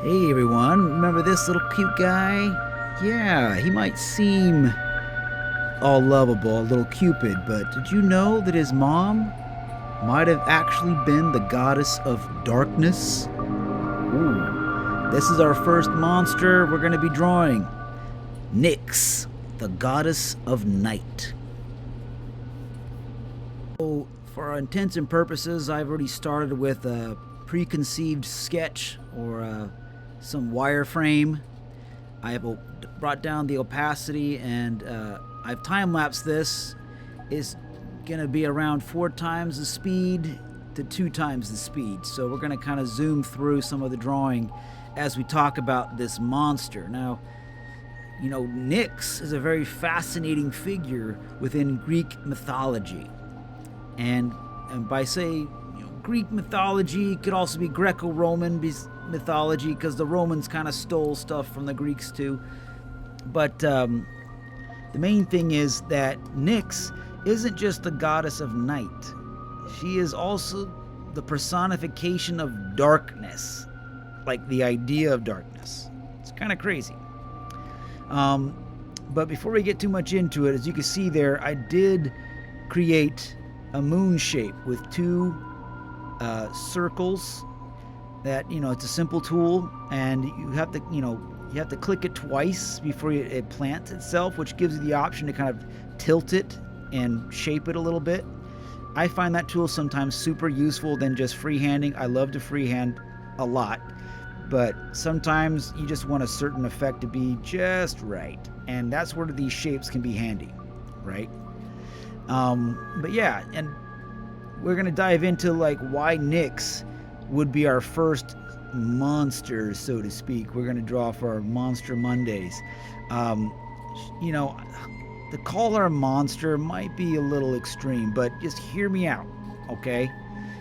Hey everyone, remember this little cute guy? Yeah, he might seem all lovable, a little Cupid, but did you know that his mom might have actually been the goddess of darkness? Ooh, this is our first monster we're going to be drawing. Nyx, the goddess of night. So, for our intents and purposes, I've already started with a preconceived sketch or some wireframe. I have brought down the opacity and I've time-lapsed this. It's going to be around 4 times the speed to 2 times the speed. So we're going to kind of zoom through some of the drawing as we talk about this monster. Now, you know, Nyx is a very fascinating figure within Greek mythology. And by say Greek mythology, it could also be Greco-Roman mythology because the Romans kind of stole stuff from the Greeks too. But the main thing is that Nyx isn't just the goddess of night. She is also the personification of darkness, like the idea of darkness. It's kind of crazy. But before we get too much into it, as you can see there, I did create a moon shape with 2 circles. That, you know, it's a simple tool, and you have to click it twice before it plants itself, which gives you the option to kind of tilt it and shape it a little bit. I find that tool sometimes super useful than just freehanding. I love to freehand a lot, but sometimes you just want a certain effect to be just right, and that's where these shapes can be handy, right? But yeah, and we're gonna dive into like why Nyx would be our first monster, so to speak. We're gonna draw for our Monster Mondays. You know, to call her a monster might be a little extreme, but just hear me out, okay?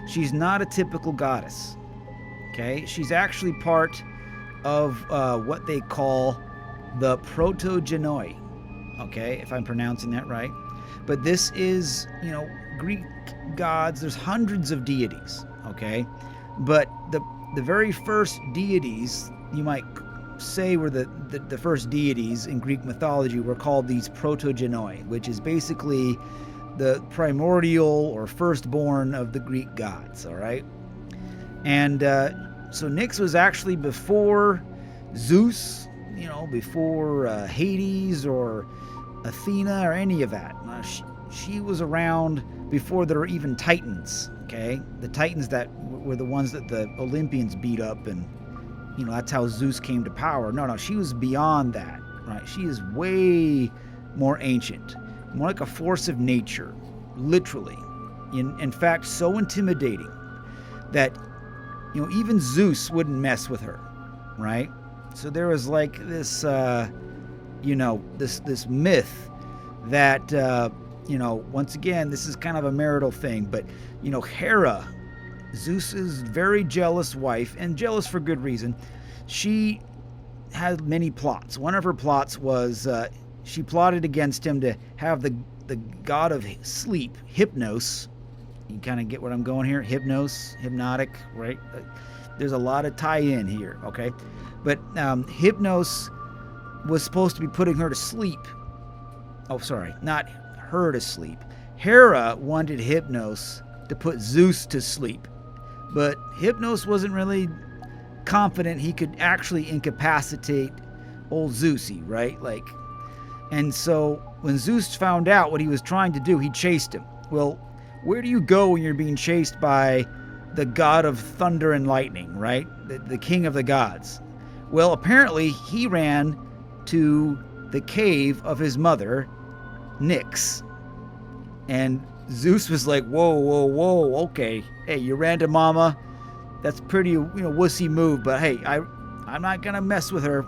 She's not a typical goddess, okay? She's actually part of what they call the protogenoi, okay, if I'm pronouncing that right. But this is, you know, Greek gods. There's hundreds of deities, okay? But the very first deities, you might say, were the first deities in Greek mythology were called these protogenoi, which is basically the primordial or firstborn of the Greek gods, all right? And so Nyx was actually before Zeus, you know, before Hades or Athena or any of that. She was around before there were even Titans, okay? The Titans that were the ones that the Olympians beat up, and, you know, that's how Zeus came to power. No, she was beyond that, right? She is way more ancient, more like a force of nature, literally. In fact, so intimidating that, you know, even Zeus wouldn't mess with her, right? So there was like this, you know, this myth that, you know, once again, this is kind of a marital thing, but, you know, Hera, Zeus's very jealous wife, and jealous for good reason, she had many plots. One of her plots was she plotted against him to have the god of sleep, Hypnos. You kind of get what I'm going here? Hypnotic, right? There's a lot of tie-in here, okay? But Hypnos was supposed to be putting her to sleep. Oh, sorry, not her to sleep. Hera wanted Hypnos to put Zeus to sleep, but Hypnos wasn't really confident he could actually incapacitate old Zeusy, right? Like, and so when Zeus found out what he was trying to do, he chased him. Well, where do you go when you're being chased by the god of thunder and lightning, right? The king of the gods. Well, apparently he ran to the cave of his mother, Nyx. And Zeus was like, whoa, okay. Hey, you ran to mama. That's pretty, you know, wussy move, but hey, I'm not gonna mess with her.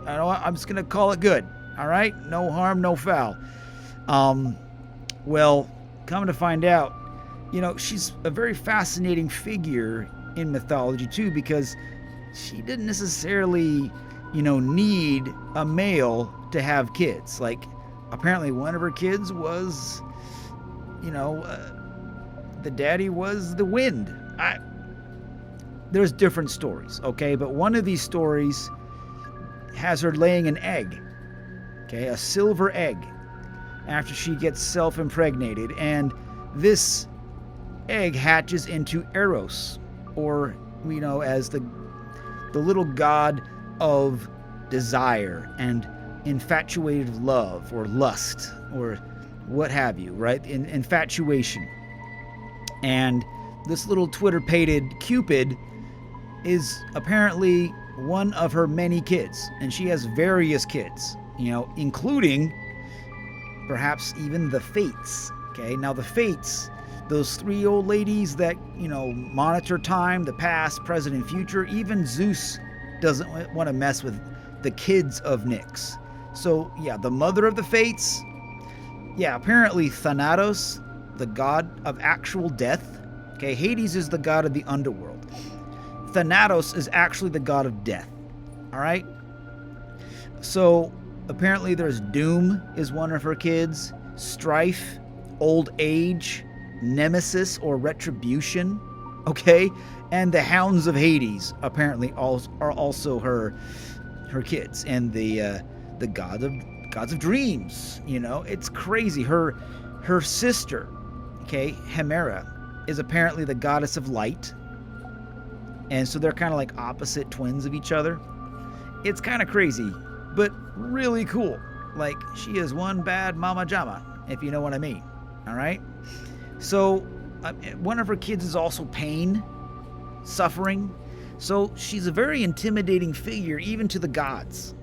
I'm just gonna call it good. All right? No harm, no foul. Well, come to find out, you know, she's a very fascinating figure in mythology too, because she didn't necessarily, you know, need a male to have kids. Like, apparently one of her kids was, you know, the daddy was the wind. there's different stories, okay? But one of these stories has her laying an egg, okay? A silver egg after she gets self-impregnated. And this egg hatches into Eros, or we know as the little god of desire and infatuated love or lust or what have you, right? Infatuation. And this little Twitter-pated Cupid is apparently one of her many kids, and she has various kids, including perhaps even the Fates. Okay, now the Fates, those three old ladies that monitor time, the past, present, and future. Even Zeus doesn't want to mess with the kids of Nyx. So yeah, the mother of the Fates. Yeah, apparently Thanatos, the god of actual death. Okay, Hades is the god of the underworld. Thanatos is actually the god of death. All right. So apparently there's Doom is one of her kids, Strife, Old Age, Nemesis or Retribution, okay? And the Hounds of Hades apparently are also her kids, and the gods of dreams. It's crazy. Her sister, okay, Hemera, is apparently the goddess of light, and so they're kind of like opposite twins of each other. It's kind of crazy, but really cool. Like, she is one bad mama jama, if you know what I mean. All right. So one of her kids is also pain, suffering. So she's a very intimidating figure, even to the gods.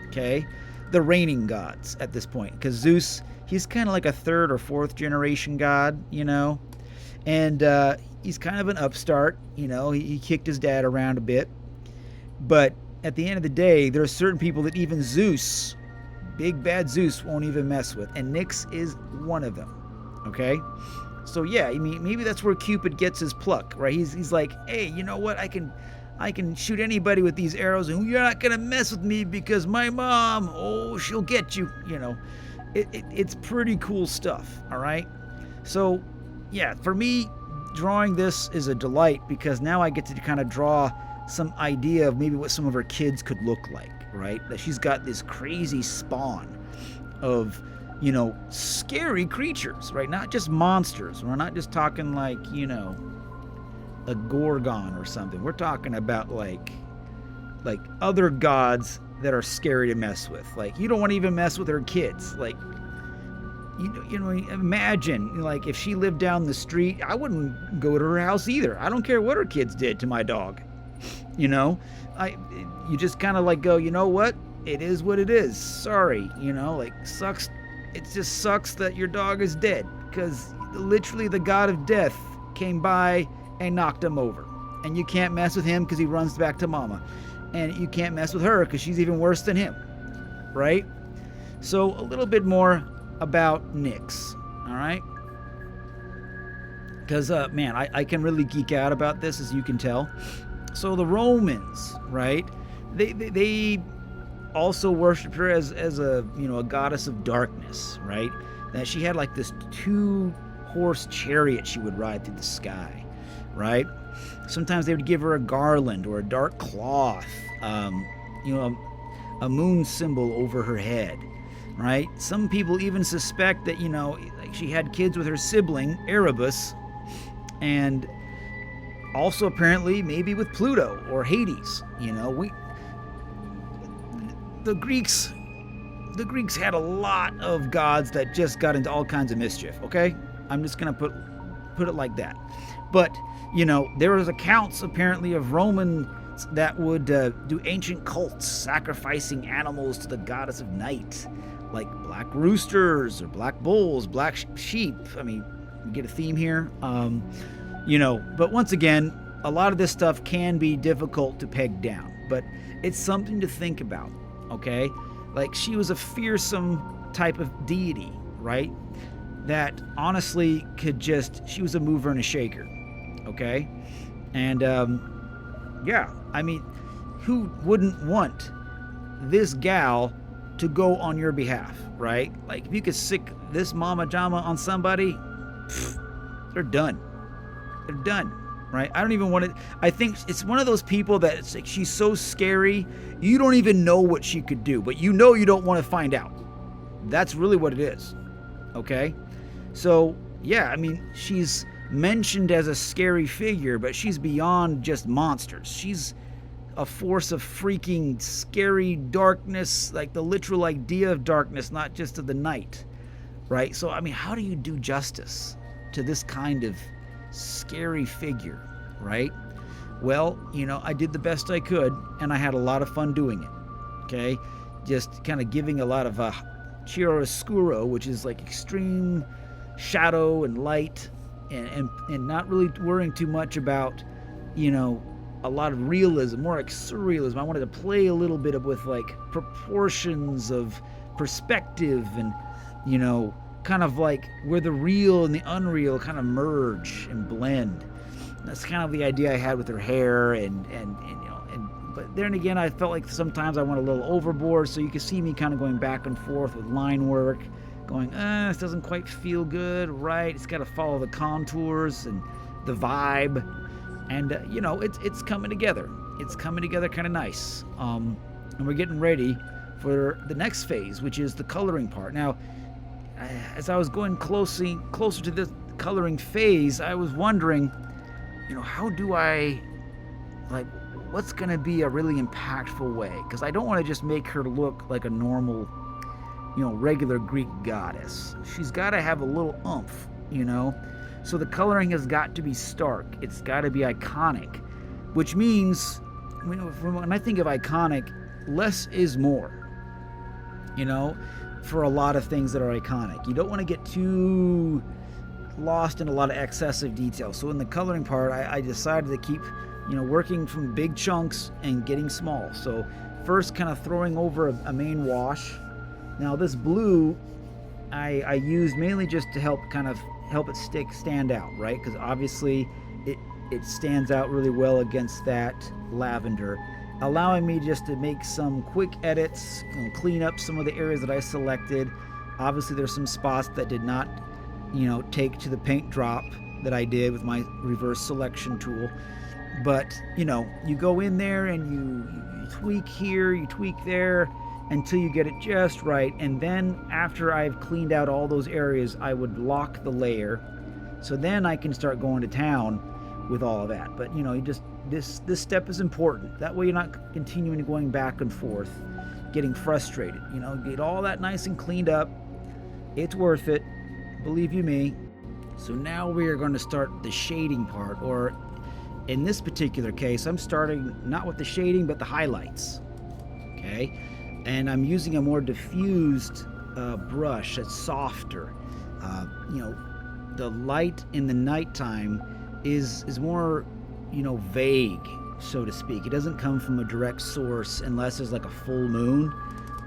Okay, the reigning gods at this point, because Zeus, he's kind of like a third or fourth generation god, and he's kind of an upstart. He kicked his dad around a bit, but at the end of the day, there are certain people that even Zeus, big bad Zeus, won't even mess with, and Nyx is one of them. Okay, so yeah, I mean, maybe that's where Cupid gets his pluck, right? He's like, hey, you know what? I can shoot anybody with these arrows, and you're not gonna mess with me because my mom, she'll get you. It's pretty cool stuff. All right, so yeah, for me, drawing this is a delight because now I get to kind of draw some idea of maybe what some of her kids could look like, right? That she's got this crazy spawn of, scary creatures, right? Not just monsters. We're not just talking like, a Gorgon or something. We're talking about like other gods that are scary to mess with. Like, you don't want to even mess with her kids. Like, imagine, like, if she lived down the street, I wouldn't go to her house either. I don't care what her kids did to my dog. You just kind of like go, you know what? It is what it is. Sorry, sucks. It just sucks that your dog is dead because literally the god of death came by and knocked him over. And you can't mess with him because he runs back to mama. And you can't mess with her because she's even worse than him, right? So a little bit more about Nyx, all right? Because, man, I can really geek out about this, as you can tell. So the Romans, right? They also worshipped her as a a goddess of darkness, right? That she had like this 2-horse chariot she would ride through the sky, right? Sometimes they would give her a garland or a dark cloth, a moon symbol over her head, right? Some people even suspect that like she had kids with her sibling Erebus, and also apparently maybe with Pluto or Hades. The Greeks had a lot of gods that just got into all kinds of mischief, okay? I'm just going to put it like that. But, there was accounts apparently of Romans that would do ancient cults, sacrificing animals to the goddess of night, like black roosters or black bulls, black sheep. I mean, you get a theme here. But once again, a lot of this stuff can be difficult to peg down, but it's something to think about. Okay, like she was a fearsome type of deity, right? That honestly she was a mover and a shaker. Okay, and yeah, I mean, who wouldn't want this gal to go on your behalf, right? Like, if you could sick this mama jama on somebody, they're done. They're done. right? I don't even want to. I think it's one of those people that it's like she's so scary, you don't even know what she could do, but you know you don't want to find out. That's really what it is. Okay? So, yeah, I mean, she's mentioned as a scary figure, but she's beyond just monsters. She's a force of freaking scary darkness, like the literal idea of darkness, not just of the night, right? So, I mean, how do you do justice to this kind of scary figure, right? Well, I did the best I could, and I had a lot of fun doing it, okay? Just kind of giving a lot of chiaroscuro, which is like extreme shadow and light, and not really worrying too much about, a lot of realism, more like surrealism. I wanted to play a little bit with like proportions of perspective and, kind of like where the real and the unreal kind of merge and blend. That's kind of the idea I had with her hair and but then again, I felt like sometimes I went a little overboard, so you can see me kind of going back and forth with line work, going, this doesn't quite feel good, right? It's got to follow the contours and the vibe, and it's coming together. It's coming together kind of nice, and we're getting ready for the next phase, which is the coloring part. Now, as I was going closer to this coloring phase, I was wondering, how do I, what's going to be a really impactful way? Because I don't want to just make her look like a normal, regular Greek goddess. She's got to have a little oomph, So the coloring has got to be stark. It's got to be iconic, which means, when I think of iconic, less is more, for a lot of things that are iconic. You don't want to get too lost in a lot of excessive detail. So in the coloring part, I decided to keep, working from big chunks and getting small. So first kind of throwing over a main wash. Now this blue, I used mainly just to help it stand out, right? Because obviously it stands out really well against that lavender, allowing me just to make some quick edits and clean up some of the areas that I selected. Obviously there's some spots that did not, take to the paint drop that I did with my reverse selection tool. But, you go in there and you tweak here, you tweak there until you get it just right. And then after I've cleaned out all those areas, I would lock the layer. So then I can start going to town with all of that. But, this step is important. That way you're not continuing going back and forth, getting frustrated. Get all that nice and cleaned up. It's worth it. Believe you me. So now we are going to start the shading part, or in this particular case, I'm starting not with the shading, but the highlights. Okay? And I'm using a more diffused brush that's softer. The light in the nighttime is more, vague, so to speak. It doesn't come from a direct source unless there's like a full moon,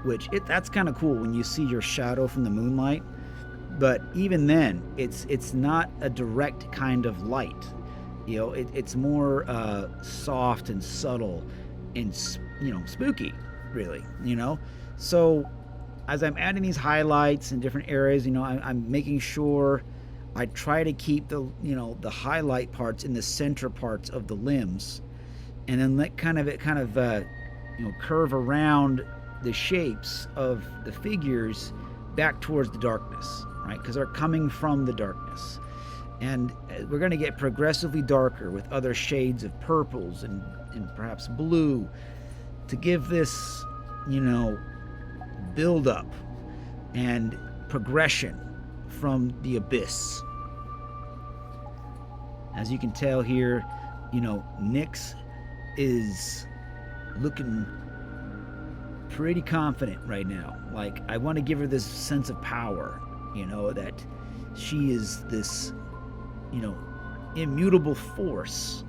which that's kind of cool when you see your shadow from the moonlight. But even then, it's not a direct kind of light. It's more soft and subtle and, spooky, really, So as I'm adding these highlights in different areas, I'm making sure I try to keep the highlight parts in the center parts of the limbs, and then let it curve around the shapes of the figures back towards the darkness, right? Because they're coming from the darkness. And we're going to get progressively darker with other shades of purples and perhaps blue to give this, build up and progression from the abyss. As you can tell here, Nyx is looking pretty confident right now. Like, I want to give her this sense of power, that she is this, immutable force.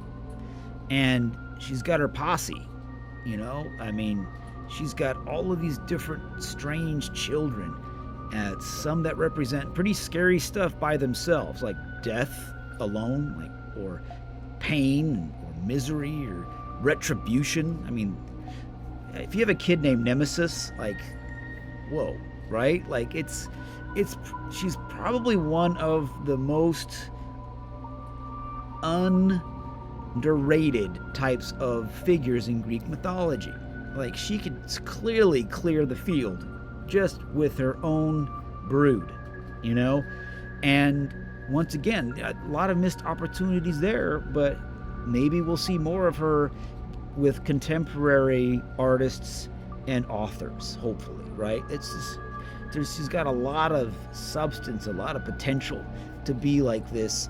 And she's got her posse, she's got all of these different strange children, some that represent pretty scary stuff by themselves, like death alone, or pain or misery or retribution. If you have a kid named Nemesis, whoa, right? She's probably one of the most underrated types of figures in Greek mythology. Like, she could clearly clear the field just with her own brood, you know? And once again, a lot of missed opportunities there, but maybe we'll see more of her with contemporary artists and authors, hopefully, right? She's got a lot of substance, a lot of potential to be like this,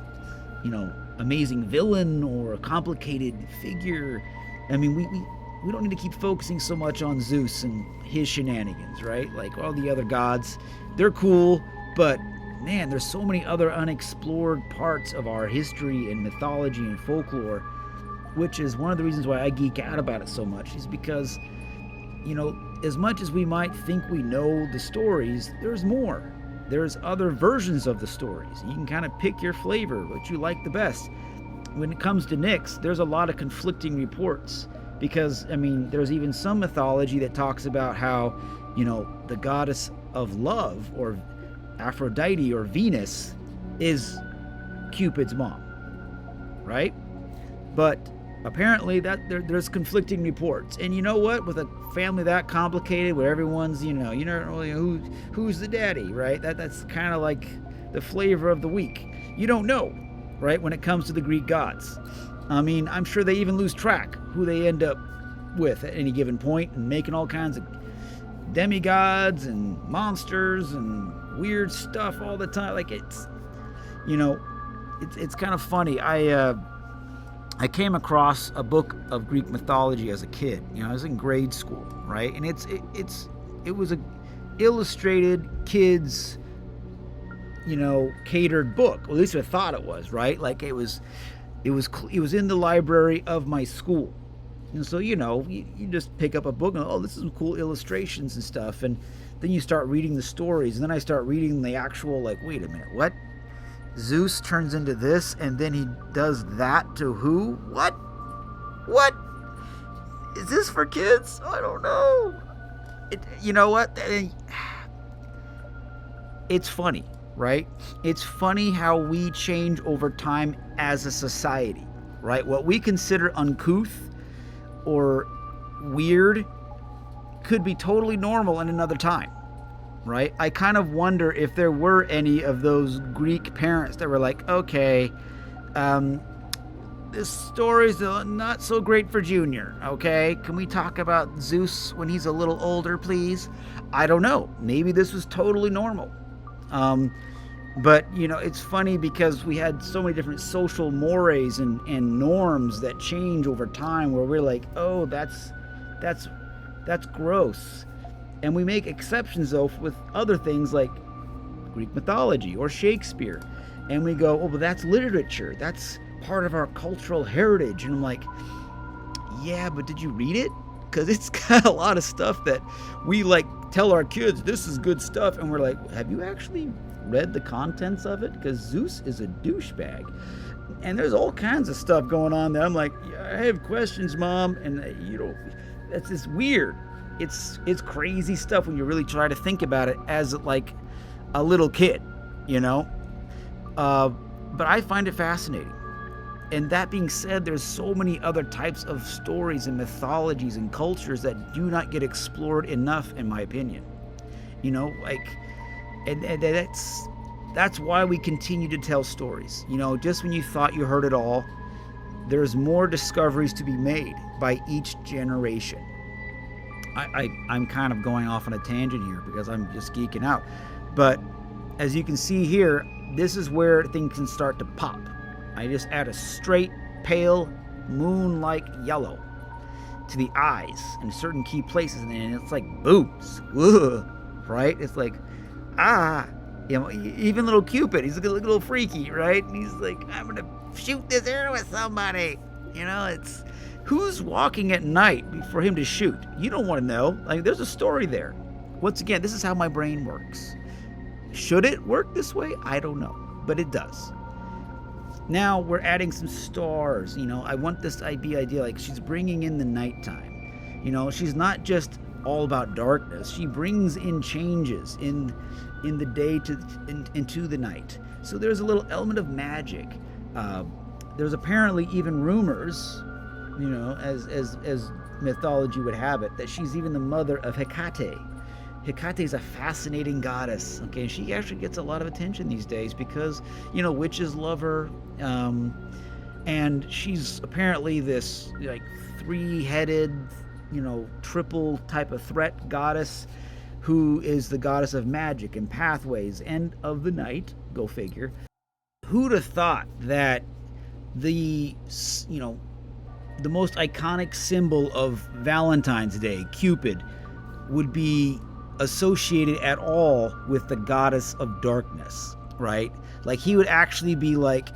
amazing villain or a complicated figure. I mean, we don't need to keep focusing so much on Zeus and his shenanigans, right? Like all the other gods, they're cool, but man, there's so many other unexplored parts of our history and mythology and folklore, which is one of the reasons why I geek out about it so much, is because, as much as we might think we know the stories, there's more. There's other versions of the stories. You can kind of pick your flavor, what you like the best. When it comes to Nyx, there's a lot of conflicting reports, because, there's even some mythology that talks about how, the goddess of love, or Aphrodite or Venus, is Cupid's mom, right? But apparently there's conflicting reports. And you know what? With a family that complicated, where everyone's, you don't really know who's the daddy, right? That's kind of like the flavor of the week. You don't know, right, when it comes to the Greek gods. I'm sure they even lose track who they end up with at any given point, and making all kinds of demigods and monsters and weird stuff all the time. Like, it's kind of funny. I came across a book of Greek mythology as a kid. I was in grade school, right? And it was a illustrated kids, catered book. At least I thought it was, right? Like, it was in the library of my school. And so, you just pick up a book and, this is some cool illustrations and stuff. And then you start reading the stories. And then I start reading the actual, like, wait a minute, what? Zeus turns into this, and then he does that to who? What? Is this for kids? I don't know. You know what? It's funny, right? It's funny how we change over time as a society, right? What we consider uncouth or weird could be totally normal in another time, right? I kind of wonder if there were any of those Greek parents that were like, okay, this story's not so great for Junior, okay? Can we talk about Zeus when he's a little older, please? I don't know. Maybe this was totally normal. But, it's funny because we had so many different social mores and norms that change over time, where we're like, oh, that's gross. And we make exceptions, though, with other things like Greek mythology or Shakespeare. And we go, oh, but that's literature. That's part of our cultural heritage. And I'm like, yeah, but did you read it? Because it's got a lot of stuff that we, tell our kids, this is good stuff. And we're like, have you actually read the contents of it? Because Zeus is a douchebag. And there's all kinds of stuff going on there. I'm like, yeah, I have questions, Mom. And, that's just weird. It's crazy stuff when you really try to think about it as like a little kid, but I find it fascinating. And that being said, there's so many other types of stories and mythologies and cultures that do not get explored enough, in my opinion. And that's why we continue to tell stories. Just when you thought you heard it all, there's more discoveries to be made by each generation. I'm kind of going off on a tangent here because I'm just geeking out. But as you can see here, this is where things can start to pop. I just add a straight, pale, moon-like yellow to the eyes in certain key places, and it's like booms, right? It's like, even little Cupid, he's a little freaky, right? And he's like, I'm gonna shoot this arrow at somebody. It's who's walking at night for him to shoot? You don't want to know. There's a story there. Once again, this is how my brain works. Should it work this way? I don't know, but it does. Now we're adding some stars. I want this idea like she's bringing in the nighttime. She's not just all about darkness. She brings in changes in the day into the night. So there's a little element of magic. there's apparently even rumors, as mythology would have it, that she's even the mother of Hecate. Hecate is a fascinating goddess. Okay, she actually gets a lot of attention these days because witches love her, and she's apparently this like three-headed, triple type of threat goddess, who is the goddess of magic and pathways and of the night. Go figure. Who'd have thought that the most iconic symbol of Valentine's Day, Cupid, would be associated at all with the goddess of darkness, right? Like he would actually be like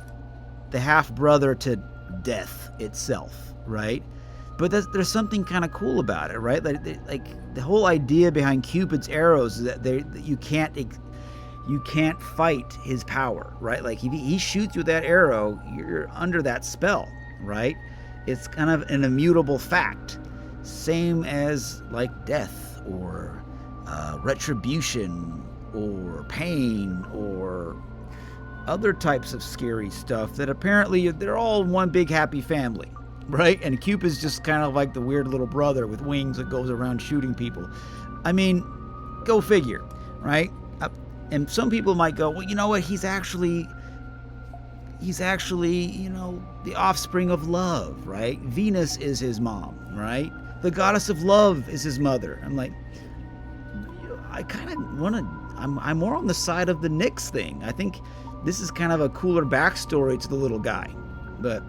the half brother to death itself, right? But there's something kind of cool about it, right? Like the whole idea behind Cupid's arrows is that you can't fight his power, right? Like if he shoots you with that arrow, you're under that spell, right? It's kind of an immutable fact, same as like death or retribution or pain or other types of scary stuff that apparently they're all one big happy family, right? And Cupid's just kind of like the weird little brother with wings that goes around shooting people. I mean, go figure, right? And some people might go, well, you know what? He's actually, the offspring of love, right? Venus is his mom, right? The goddess of love is his mother. I'm like, I kind of want to, I'm more on the side of the Nyx thing. I think this is kind of a cooler backstory to the little guy. But,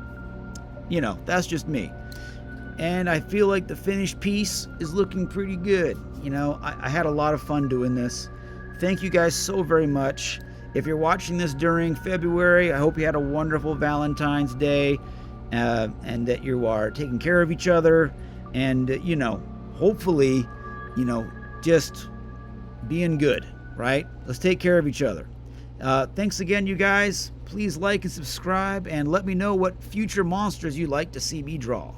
that's just me. And I feel like the finished piece is looking pretty good. I had a lot of fun doing this. Thank you guys so very much. If you're watching this during February, I hope you had a wonderful Valentine's Day, and that you are taking care of each other, and hopefully, just being good, right? Let's take care of each other. Thanks again, you guys. Please like and subscribe, and let me know what future monsters you'd like to see me draw.